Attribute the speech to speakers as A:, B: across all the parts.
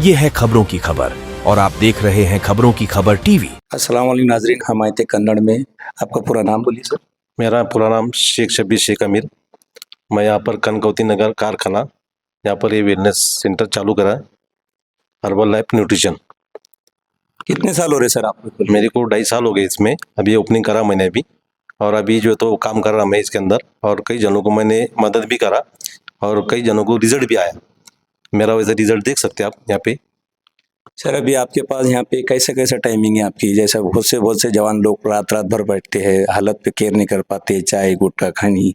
A: ये है खबरों की खबर और आप देख रहे हैं खबरों की खबर टीवी।
B: अस्सलाम वालेकुम नाजरीन, हम आए थे कन्नड़ में। आपका पूरा नाम बोलिए सर।
C: मेरा पूरा नाम शेख शब्बीर शेख अमीर। मैं यहाँ पर कनकौती नगर कारखाना, यहाँ पर ये वेलनेस सेंटर चालू करा है, हर्बल लाइफ न्यूट्रिशन।
B: कितने साल हो रहे सर आपको?
C: मेरे को 2.5 साल हो गए इसमें। अभी ओपनिंग करा मैंने अभी, और अभी जो है तो काम कर रहा मैं इसके अंदर, और कई जनों को मैंने मदद भी करा और कई जनों को रिजल्ट भी आया। मेरा वैसे रिजल्ट देख सकते हैं आप यहाँ पे।
B: सर अभी आपके पास यहाँ पे कैसे कैसे टाइमिंग है आपकी? जैसे बहुत से जवान लोग रात रात भर बैठते हैं, हालत पे केयर नहीं कर पाते, चाय गुटखा खानी।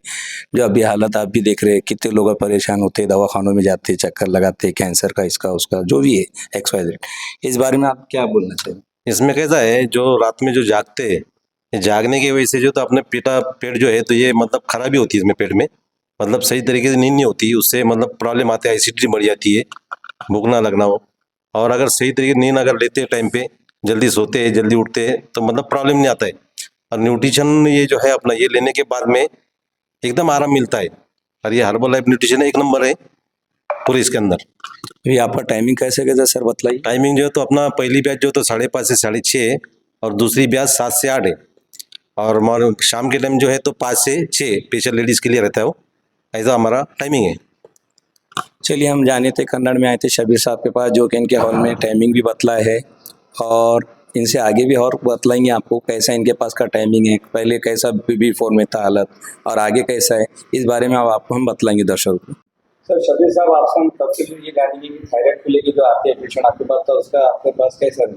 B: जो अभी हालत आप भी देख रहे हैं, कितने लोग परेशान होते हैं, दवाखानों में जाते हैं, चक्कर लगाते हैं, कैंसर का, इसका उसका जो भी है XYZ। इस बारे में आप क्या बोलना चाहिए?
C: इसमें कैसा है, जो रात में जो जागते हैं, ये जागने की वजह से जो तो अपने पेट जो है तो ये मतलब खराबी होती है इसमें पेट में, मतलब सही तरीके से नींद नहीं होती, उससे मतलब प्रॉब्लम आते हैं, एसिडिटी बढ़ जाती है, भूख ना लगना हो। और अगर सही तरीके से नींद अगर लेते हैं टाइम पे, जल्दी सोते हैं, जल्दी उठते हैं, तो मतलब प्रॉब्लम नहीं आता है। और न्यूट्रिशन ये जो है अपना, ये लेने के बाद में एकदम आराम मिलता है। और ये हर्बल लाइफ न्यूट्रिशन एक नंबर है पूरे इसके अंदर।
B: अभी आपका टाइमिंग कैसे कैसे सर बतलाइए।
C: टाइमिंग जो है तो अपना पहली बैच जो तो 5:30 से 6:30 है, और दूसरी बैच 7 से 8 है, और मॉर्निंग शाम के टाइम जो है तो 5 से 6 स्पेशल लेडीज़ के लिए रहता है वो। ऐसा हमारा टाइमिंग है।
B: चलिए, हम जाने थे कन्नड़ में आए थे शबीर साहब के पास, जो कि इनके हॉल में टाइमिंग भी बतलाया है, और इनसे आगे भी और बतलाएंगे आपको कैसा इनके पास का टाइमिंग है, पहले कैसा बिफोर में था हालत और आगे कैसा है, इस बारे में अब आपको हम बतलाएंगे दर्शकों को। सर शबीर साहब, आपसे हम तब से ये जानेंगे कि थायराइड को लेकर जो आते हैं पेशेंट आपके पास, तो उसका आपके पास कैसा है?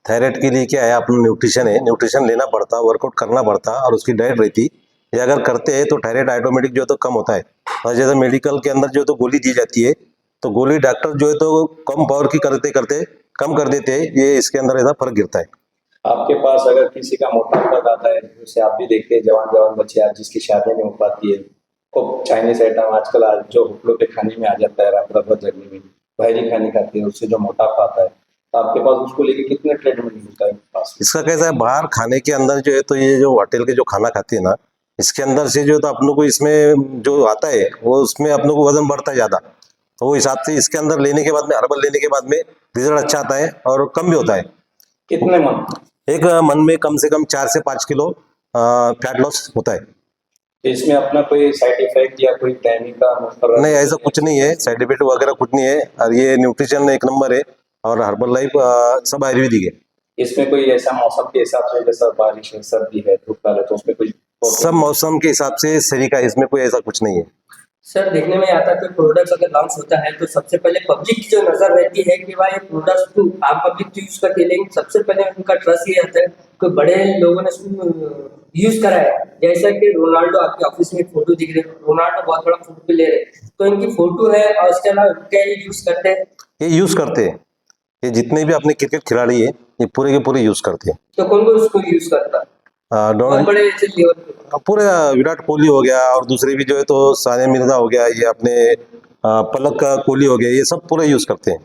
C: थायराइड के लिए क्या है, अपना न्यूट्रिशन है, न्यूट्रिशन लेना पड़ता, वर्कआउट करना पड़ता, और उसकी डाइट रहती। ये अगर करते हैं तो थायराइड ऑटोमेटिक जो है तो कम होता है। और जैसे मेडिकल के अंदर जो है तो गोली दी जाती है, तो गोली डॉक्टर जो है तो कम पावर की करते करते कम कर देते हैं, ये इसके अंदर ऐसा फर्क गिरता है।
B: आपके पास अगर किसी का मोटापा आता है, जैसे आप भी देखते हैं जवान जवान बच्चे आज जिसकी शादी नहीं हो पाती है, को चाइनीज आइटम आजकल आज जो होटलों पे खाने में आ जाता है, रात रात जगने में बाहरी खाने खाते हैं, उससे जो मोटापा आता है, तो आपके पास उसको लेके कितने ट्रीटमेंट मिलता है पास?
C: इसका कैसा है, बाहर खाने के अंदर जो है तो ये जो होटल के जो खाना खाते हैं ना, इसके अंदर से जो है तो अपनों को इसमें जो आता है वो उसमें अपनों को वजन बढ़ता है ज़्यादा, तो वो हिसाब से इसके अंदर लेने के बाद में, हर्बल लेने के बाद में रिजल्ट अच्छा आता है और कम भी होता है।
B: कितने मन?
C: एक मन में कम से कम 4 से 5 किलो फैट लॉस होता है।
B: इसमें अपना कोई साइड इफेक्ट या कोई टाइमिंग का
C: नहीं, ऐसा कुछ नहीं है, साइड इफेक्ट वगैरह कुछ नहीं है, और ये न्यूट्रिशन एक नंबर है, और हर्बल लाइफ सब आयुर्वेदिक है।
B: इसमें कोई ऐसा मौसम के हिसाब से, जैसा बारिश है, सर्दी है, धूप है, तो उसमें कुछ
C: सब मौसम के हिसाब से सही का, इसमें कोई ऐसा कुछ नहीं है।
D: सर देखने में आता है कोई प्रोडक्ट अगर लॉन्च होता है तो सबसे पहले पब्लिक की जो नजर रहती है कि भाई ये प्रोडक्ट तो आम पब्लिक तो यूज करती है, लेकिन सबसे पहले उनका ट्रस्ट ये आता है कि बड़े लोगों ने इसको यूज करा है। जैसा कि रोनाल्डो आपके ऑफिस में फोटो दिख रही है, रोनाल्डो बहुत बड़ा फोटो ले रहे हैं, तो इनकी फोटो है और इसके अलावा क्या ये यूज करते हैं?
C: ये यूज करते हैं, ये जितने भी अपने क्रिकेट खिलाड़ी है ये पूरे के पूरे यूज करते हैं।
D: तो कौन कौन उसको यूज करता है? बहुत बड़े ऐसे लेवल पे
C: पूरे विराट कोहली हो गया, और दूसरे भी जो है तो सानिया मिर्जा हो गया, ये अपने पलक का कोहली हो गया, ये सब पूरे यूज करते हैं।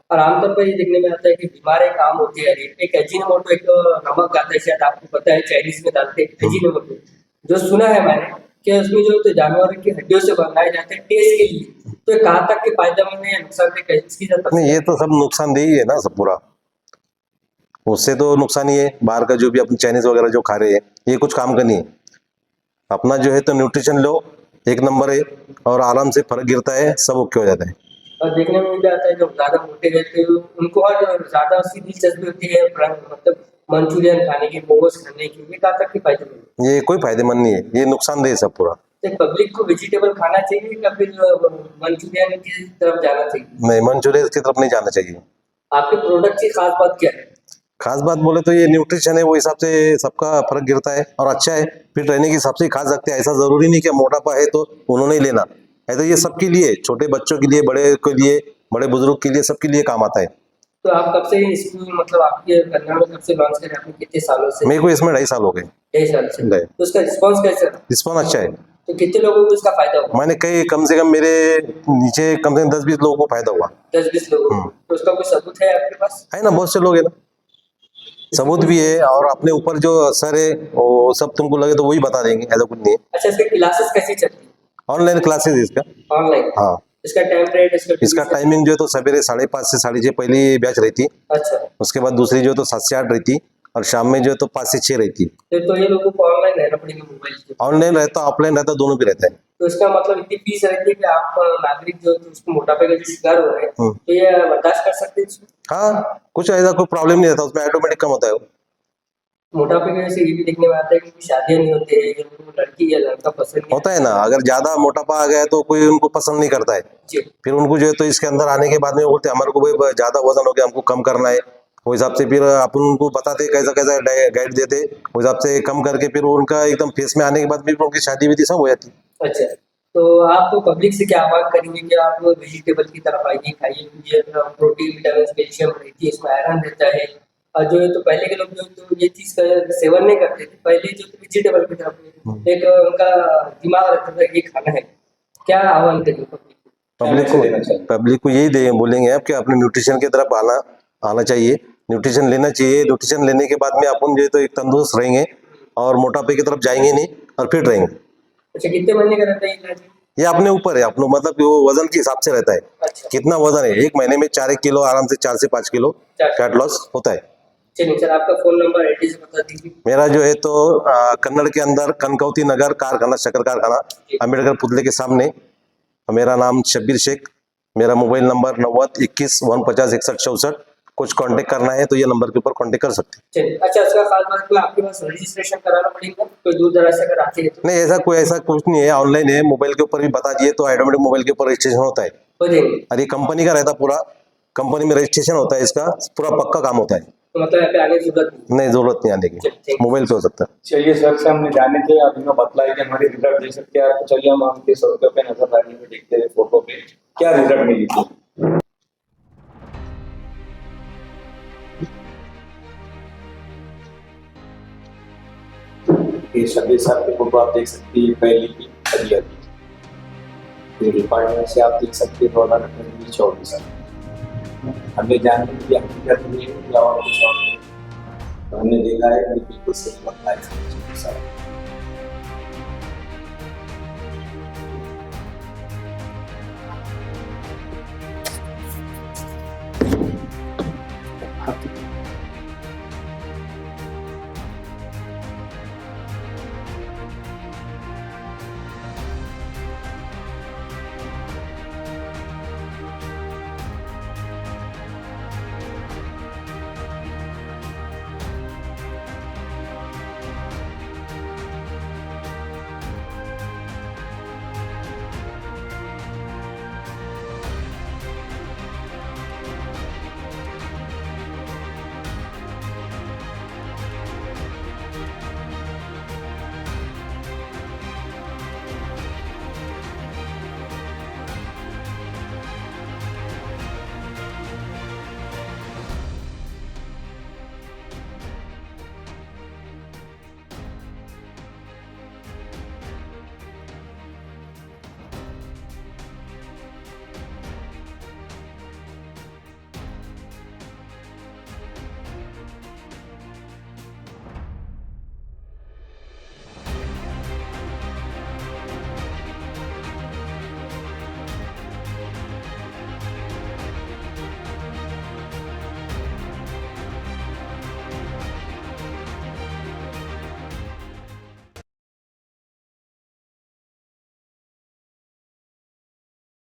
D: और आमतौर पर ये देखने में आता है कि बीमार एक आम होती है, एक एजिनोमोटो, एक नमक आता है, शायद आपको पता है, चाइनीज में डालते हैं एजिनोमोटो, जो सुना है मैंने कि उसमें जो तो जानवर की हड्डियों से बनाए जाते हैं टेस्ट के लिए, तो ये कहाँ तक के फायदेमंद है या नुकसानदेह इसकी
C: नहीं, ये तो सब नुकसानदेह ही है ना, सब पूरा, उससे तो नुकसान ही है। बाहर का जो भी अपने चाइनीज वगैरह जो खा रहे हैं, ये कुछ काम का नहीं है। अपना जो है तो न्यूट्रिशन लो, एक नंबर है, और आराम से फर्क गिरता है, सब ओके हो जाता है।
D: और देखने में भी आता है जो ज्यादा मोटे रहते हैं उनको और ज्यादा उसकी दिलचस्पी होती है, मतलब मंचूरियन खाने की, मोमोज खाने की, ये कहाँ तक के फायदेमंद है?
C: ये कोई फायदेमंद नहीं है, ये नुकसानदेह है सब पूरा।
D: तो पब्लिक को वेजिटेबल खाना चाहिए या फिर मंचूरियन की तरफ जाना चाहिए?
C: नहीं, मंचूरियन की तरफ नहीं जाना चाहिए।
D: आपके प्रोडक्ट की खास बात क्या है?
C: खास बात बोले तो ये न्यूट्रिशन है, वो हिसाब से सबका फर्क गिरता है और अच्छा है, फिट रहने के हिसाब से ही खा सकते हैं। ऐसा जरूरी नहीं कि मोटापा है तो उन्होंने ही लेना, ऐसा ये सबके लिए, छोटे बच्चों के लिए, बड़े के लिए, बड़े बुजुर्ग के लिए, सबके लिए काम आता है।
D: तो आप कब से इसको, मतलब आपके कन्नड़ में कब से लॉन्च करें, आपने कितने सालों से?
C: मेरे को इसमें 2.5 साल हो गए।
D: 2.5 साल से। तो उसका रिस्पॉन्स कैसा है?
C: रिस्पॉन्स अच्छा है।
D: तो कितने लोगों को इसका फायदा हुआ?
C: मैंने कई, कम से कम मेरे नीचे कम से कम 10-20 लोगों को फायदा हुआ।
D: 10-20 लोगों को? तो उसका कोई सबूत है आपके पास?
C: है ना, बहुत से लोग है ना, सबूत भी है, और अपने ऊपर जो असर है वो सब तुमको लगे तो वही बता देंगे, ऐसा कुछ नहीं है।
D: अच्छा, इसकी क्लासेस कैसी चलती है?
C: ऑनलाइन क्लासेस इसका।
D: ऑनलाइन?
C: हाँ।
D: इसका टाइम पीरियड
C: इसका टाइमिंग जो है तो सवेरे 5:30 से 6:30 पहली बैच रहती,
D: अच्छा,
C: उसके बाद दूसरी जो है तो 7 से 8 रहती, और शाम में जो है तो 5 से 6 रहती।
D: तो ये लोगों को ऑनलाइन रहना पड़ेगा मोबाइल से।
C: ऑनलाइन रहता, ऑफलाइन रहता, दोनों भी रहता है।
D: तो इसका मतलब इतनी फीस रहती है कि आप नागरिक जो उसको मोटापे का जो शिकार हो रहे हैं तो ये बर्दाश्त कर सकते हैं इसको?
C: हाँ, कुछ ऐसा कोई प्रॉब्लम नहीं रहता, उसमें ऑटोमेटिक कम होता है वो।
D: मोटापे की वजह से ये भी देखने में आता है कि शादियां नहीं होती है, ये लोगों को लड़की या लड़का पसंद नहीं
C: होता है ना, अगर ज्यादा मोटापा आ गया है तो कोई उनको पसंद नहीं करता है,
D: जी।
C: फिर उनको जो है तो इसके अंदर आने के बाद में वो बोलते हैं हमारे को भाई ज्यादा वजन हो गया, हमको कम करना है। वो हिसाब से फिर अपन उनको बताते कैसा कैसा गाइड देते, वो हिसाब से कम करके फिर उनका एकदम फेस में आने के बाद भी उनकी शादी विधि सब हो जाती।
D: अच्छा, तो आप तो पब्लिक से क्या आह्वान करेंगे कि आप वेजिटेबल की तरफ आइए, खाइए, क्योंकि प्रोटीन, विटामिन, कैल्शियम रहती है, इसमें आयरन रहता है। और जो है तो पहले के लोग जो तो ये चीज़ का सेवन नहीं करते थे, पहले जो वेजिटेबल की तरफ एक उनका दिमाग रहता था ये खाना है। क्या आह्वान करेंगे
C: पब्लिक को यही बोलेंगे आप कि अपने न्यूट्रिशन की तरफ आना चाहिए, न्यूट्रिशन लेना चाहिए। न्यूट्रिशन लेने के बाद में अपन जो है तो एक तंदुरुस्त रहेंगे और मोटापे की तरफ जाएंगे नहीं और फिट रहेंगे।
D: अच्छा, कितने महीने का रहता है ये?
C: ये अपने ऊपर है, अपने मतलब वो वजन के हिसाब से रहता है।
D: अच्छा,
C: कितना वजन है, एक महीने में 4-1 किलो आराम से 4 से 5 किलो फैट लॉस होता है।
D: चलिए सर, आपका फोन नंबर एड्रेस बता दीजिए।
C: मेरा जो है तो कन्नड़ के अंदर कनकौती नगर कारखाना, शक्कर कारखाना, अम्बेडकर पुतले के सामने। मेरा नाम शब्बीर शेख, मेरा मोबाइल नंबर 90 21 150 61 64। कुछ कांटेक्ट करना है तो ये नंबर के ऊपर कांटेक्ट कर सकते हैं।
D: चलिए, अच्छा, इसका खास बात है आपके पास रजिस्ट्रेशन कराना पड़ेगा, कोई दूर दराज से अगर आते हैं तो?
C: नहीं, ऐसा कुछ नहीं है, ऑनलाइन है, मोबाइल के ऊपर भी बता दिए तो ऑटोमेटिक मोबाइल के ऊपर रजिस्ट्रेशन होता है।
D: हो जाएंगे?
C: और ये कंपनी का रहता, पूरा कंपनी में रजिस्ट्रेशन होता है, इसका पूरा पक्का काम होता है।
D: तो मतलब यहाँ पे आने की जरूरत
C: नहीं, जरूरत नहीं आने की, मोबाइल पे हो सकता है।
B: चलिए सर से हमने जाने थे, आप इन्हें बतलाए कि हमारे रिजल्ट दे सकते हैं आपको। चलिए हम आपके फोटो पे नजर डालेंगे, देखते हैं फोटो पे क्या रिजल्ट मिली थी। ये 26 साल की फोटो आप देख सकते हैं, पहली की हरिया की डिपार्टमेंट से आप देख सकते हैं 2024। हमने जानने की हकीकत नहीं है या और कुछ और नहीं, तो हमने देखा है कि बिल्कुल सही बतला है।